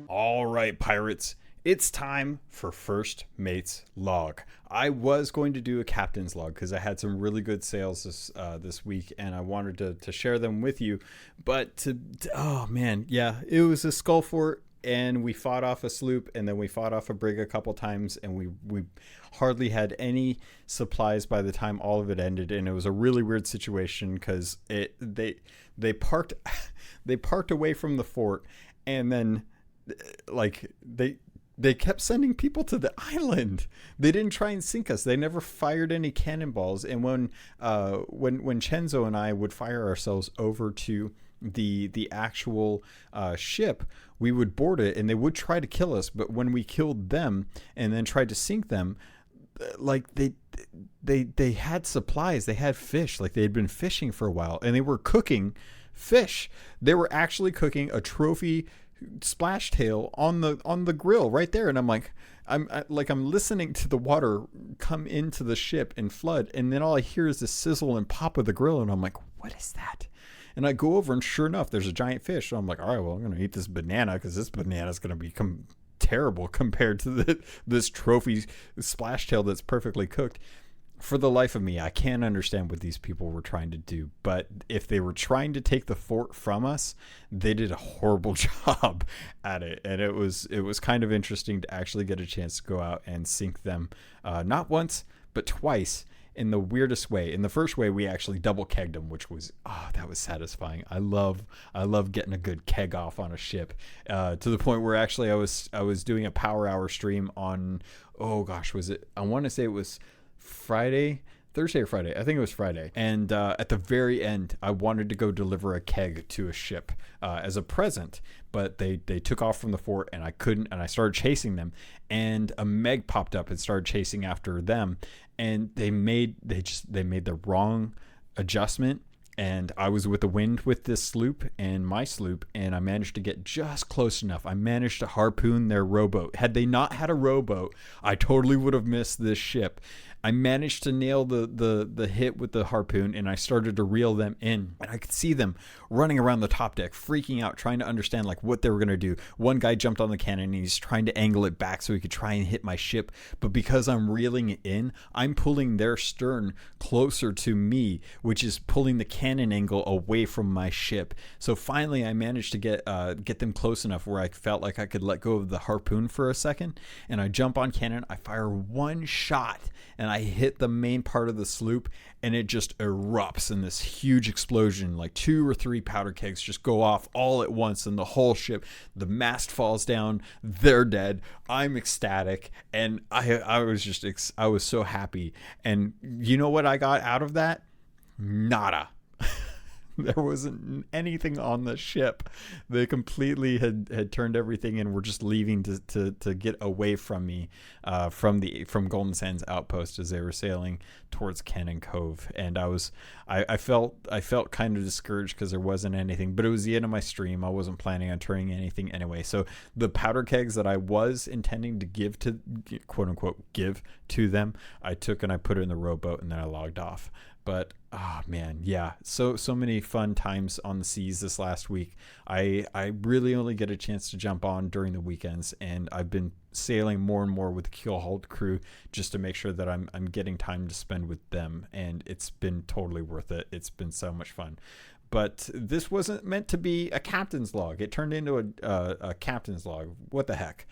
Speaker 1: All right, pirates. It's time for First Mate's Log. I was going to do a captain's log because I had some really good sales this week, and I wanted to share them with you. But it was a skull fort, and we fought off a sloop, and then we fought off a brig a couple times, and we hardly had any supplies by the time all of it ended, and it was a really weird situation because they parked away from the fort, and then they kept sending people to the island. They didn't try and sink us. They never fired any cannonballs. And when Chenzo and I would fire ourselves over to the actual ship, we would board it, and they would try to kill us. But when we killed them and then tried to sink them, like they had supplies. They had fish. Like they had been fishing for a while, and they were cooking fish. They were actually cooking a trophy splash tail on the grill right there, and I'm listening to the water come into the ship and flood, and then all I hear is the sizzle and pop of the grill, and I'm like, what is that? And I go over, and sure enough, there's a giant fish. So I'm like, all right, well, I'm gonna eat this banana because this banana is gonna become terrible compared to this trophy splash tail that's perfectly cooked. For the life of me, I can't understand what these people were trying to do. But if they were trying to take the fort from us, they did a horrible job at it. And it was kind of interesting to actually get a chance to go out and sink them, not once, but twice, in the weirdest way. In the first way, we actually double kegged them, which was, that was satisfying. I love getting a good keg off on a ship, to the point where actually I was doing a power hour stream on, was it? I want to say it was Thursday or Friday. I think it was Friday. And at the very end, I wanted to go deliver a keg to a ship as a present, but they took off from the fort, and I couldn't, and I started chasing them, and a Meg popped up and started chasing after them, and they made the wrong adjustment. And I was with the wind with this sloop and my sloop, and I managed to get just close enough. I managed to harpoon their rowboat. Had they not had a rowboat, I totally would have missed this ship. I managed to nail the hit with the harpoon, and I started to reel them in. And I could see them running around the top deck, freaking out, trying to understand like what they were going to do. One guy jumped on the cannon, and he's trying to angle it back so he could try and hit my ship. But because I'm reeling it in, I'm pulling their stern closer to me, which is pulling the cannon angle away from my ship. So finally, I managed to get them close enough where I felt like I could let go of the harpoon for a second. And I jump on cannon, I fire one shot, and I hit the main part of the sloop, and it just erupts in this huge explosion. Like 2 or 3 powder kegs just go off all at once, and the whole ship, the mast falls down, they're dead. I'm ecstatic, and I was so happy. And you know what I got out of that? Nada. There wasn't anything on the ship. They completely had turned everything and were just leaving to get away from me, from Golden Sands Outpost as they were sailing towards Cannon Cove. And I felt kind of discouraged because there wasn't anything, but it was the end of my stream. I wasn't planning on turning anything anyway. So the powder kegs that I was intending to give to, quote unquote, give to them, I took and I put it in the rowboat, and then I logged off. But oh man, yeah, so many fun times on the seas this last week. I really only get a chance to jump on during the weekends, and I've been sailing more and more with the Keelhauled crew just to make sure that I'm getting time to spend with them, and it's been totally worth it. It's been so much fun. But this wasn't meant to be a captain's log. It turned into a captain's log. What the heck?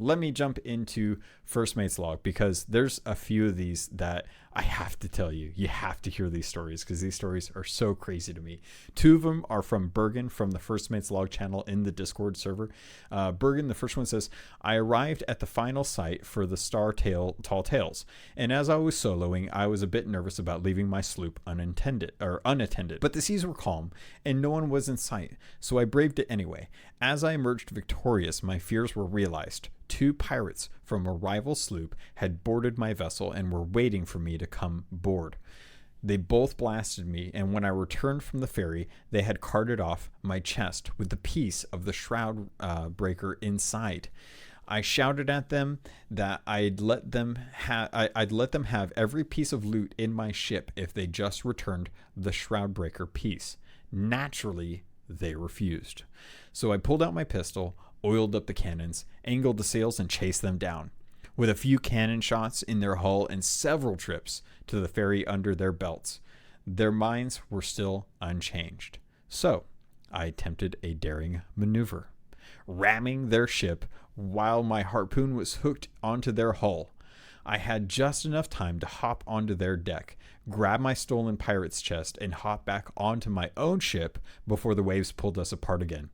Speaker 1: Let me jump into First Mate's log, because there's a few of these that I have to tell you. You have to hear these stories, because these stories are so crazy to me. 2 of them are from Bergen from the First Mate's log channel in the Discord server. Bergen, the first one says, I arrived at the final site for the Tall Tales, and as I was soloing, I was a bit nervous about leaving my sloop unattended. But the seas were calm, and no one was in sight, so I braved it anyway. As I emerged victorious, my fears were realized. 2 pirates from a rival sloop had boarded my vessel and were waiting for me to come board. They both blasted me, and when I returned from the ferry, they had carted off my chest with the piece of the shroud breaker inside. I shouted at them that I'd let them have every piece of loot in my ship if they just returned the shroud breaker piece. Naturally, they refused. So I pulled out my pistol, oiled up the cannons, angled the sails, and chased them down. With a few cannon shots in their hull and several trips to the ferry under their belts, their minds were still unchanged. So I attempted a daring maneuver, ramming their ship while my harpoon was hooked onto their hull. I had just enough time to hop onto their deck, grab my stolen pirate's chest, and hop back onto my own ship before the waves pulled us apart again.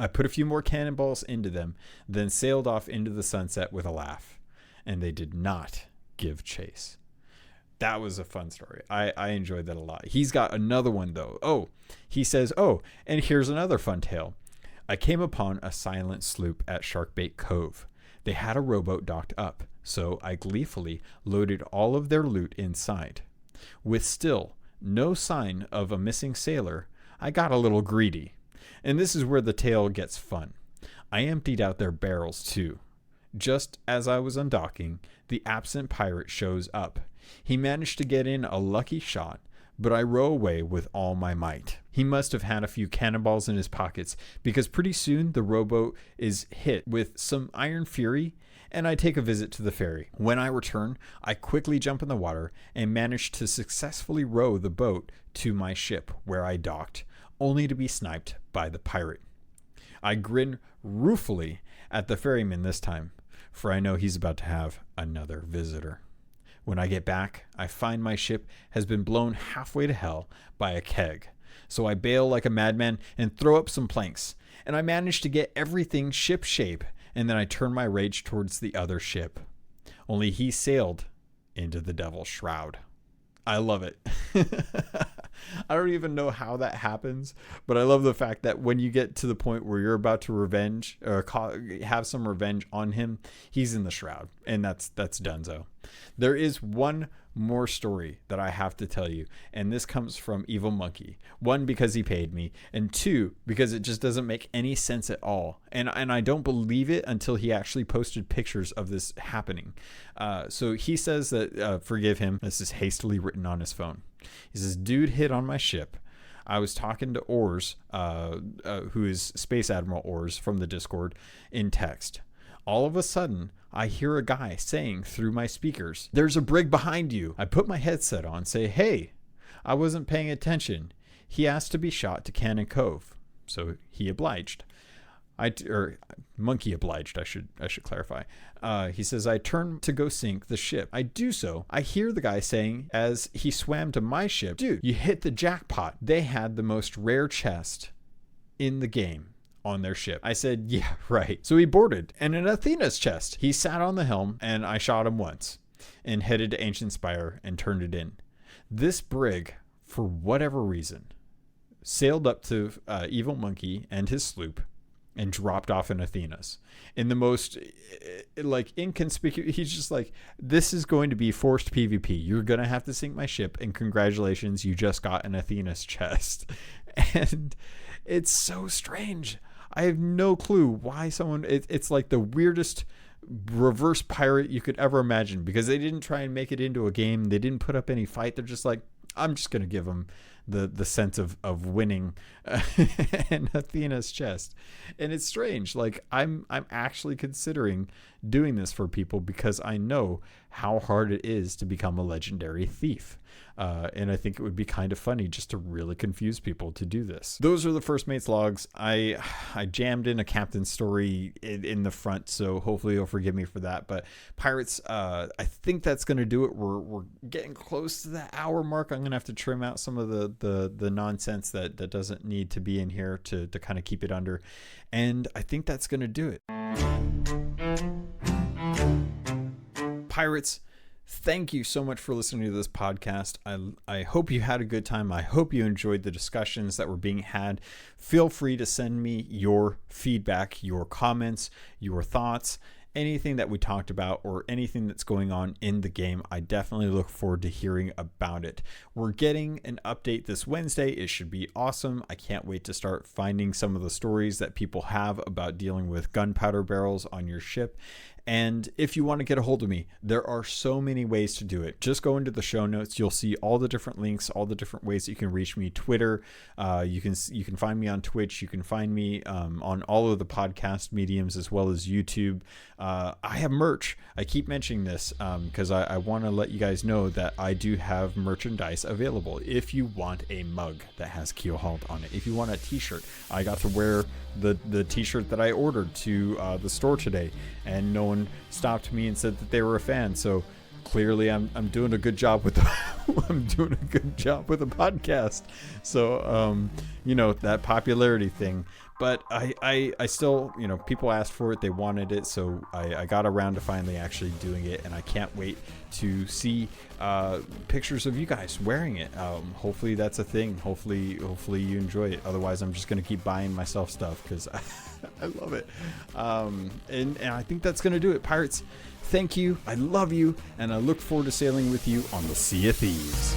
Speaker 1: I put a few more cannonballs into them, then sailed off into the sunset with a laugh. And they did not give chase. That was a fun story. I enjoyed that a lot. He's got another one, though. Oh, he says, and here's another fun tale. I came upon a silent sloop at Sharkbait Cove. They had a rowboat docked up, so I gleefully loaded all of their loot inside. With still no sign of a missing sailor, I got a little greedy. And this is where the tale gets fun. I emptied out their barrels too. Just as I was undocking, the absent pirate shows up. He managed to get in a lucky shot, but I row away with all my might. He must have had a few cannonballs in his pockets, because pretty soon the rowboat is hit with some iron fury, and I take a visit to the ferry. When I return, I quickly jump in the water and manage to successfully row the boat to my ship, where I docked, only to be sniped by the pirate. I grin ruefully at the ferryman this time, for I know he's about to have another visitor. When I get back, I find my ship has been blown halfway to hell by a keg. So I bail like a madman and throw up some planks, and I manage to get everything ship shape, and then I turn my rage towards the other ship. Only he sailed into the Devil's Shroud. I love it. I don't even know how that happens, but I love the fact that when you get to the point where you're about to revenge or have some revenge on him, he's in the shroud, and that's donezo. There is one more story that I have to tell you, and this comes from Evil Monkey. One, because he paid me, and two, because it just doesn't make any sense at all. And I don't believe it until he actually posted pictures of this happening. So he says that, forgive him, this is hastily written on his phone. He says, dude hit on my ship. I was talking to Ors, who is Space Admiral Ors from the Discord, in text. All of a sudden, I hear a guy saying through my speakers, "There's a brig behind you." I put my headset on, say, "Hey." I wasn't paying attention. He asked to be shot to Cannon Cove, so he obliged. Monkey obliged, I should clarify. He says, I turn to go sink the ship. I do so. I hear the guy saying as he swam to my ship, "Dude, you hit the jackpot." They had the most rare chest in the game on their ship. I said, yeah, right. So he boarded, and in Athena's chest. He sat on the helm, and I shot him once and headed to Ancient Spire and turned it in. This brig, for whatever reason, sailed up to Evil Monkey and his sloop and dropped off in Athena's in the most inconspicuous. He's just like, this is going to be forced PvP. You're going to have to sink my ship, and congratulations, you just got an Athena's chest. And it's so strange. I have no clue why someone, it's like the weirdest reverse pirate you could ever imagine, because they didn't try and make it into a game. They didn't put up any fight. They're just like, I'm just going to give them the sense of winning and Athena's chest. And it's strange. Like I'm actually considering doing this for people because I know how hard it is to become a legendary thief. And I think it would be kind of funny just to really confuse people to do this. Those are the First Mates logs. I jammed in a captain's story in the front, so hopefully you'll forgive me for that. But Pirates, I think that's going to do it. We're getting close to the hour mark. I'm going to have to trim out some of the nonsense that doesn't need to be in here to kind of keep it under. And I think that's going to do it. Pirates, thank you so much for listening to this podcast. I hope you had a good time. I hope you enjoyed the discussions that were being had. Feel free to send me your feedback, your comments, your thoughts, anything that we talked about or anything that's going on in the game. I definitely look forward to hearing about it. We're getting an update this Wednesday. It should be awesome. I can't wait to start finding some of the stories that people have about dealing with gunpowder barrels on your ship. And if you want to get a hold of me, there are so many ways to do it. Just go into the show notes. You'll see all the different links, all the different ways that you can reach me. Twitter, you can find me on Twitch. You can find me on all of the podcast mediums as well as YouTube. I have merch. I keep mentioning this because I want to let you guys know that I do have merchandise available. If you want a mug that has Keelhauled on it, if you want a t-shirt, I got to wear the t-shirt that I ordered to the store today, and no one stopped me and said that they were a fan. So clearly I'm doing a good job with I'm doing a good job with the podcast. So that popularity thing. But I still, people asked for it, they wanted it, so I got around to finally actually doing it, and I can't wait to see pictures of you guys wearing it. Hopefully that's a thing. Hopefully you enjoy it. Otherwise, I'm just gonna keep buying myself stuff because I love it. And I think that's gonna do it. Pirates, thank you. I love you, and I look forward to sailing with you on the Sea of Thieves.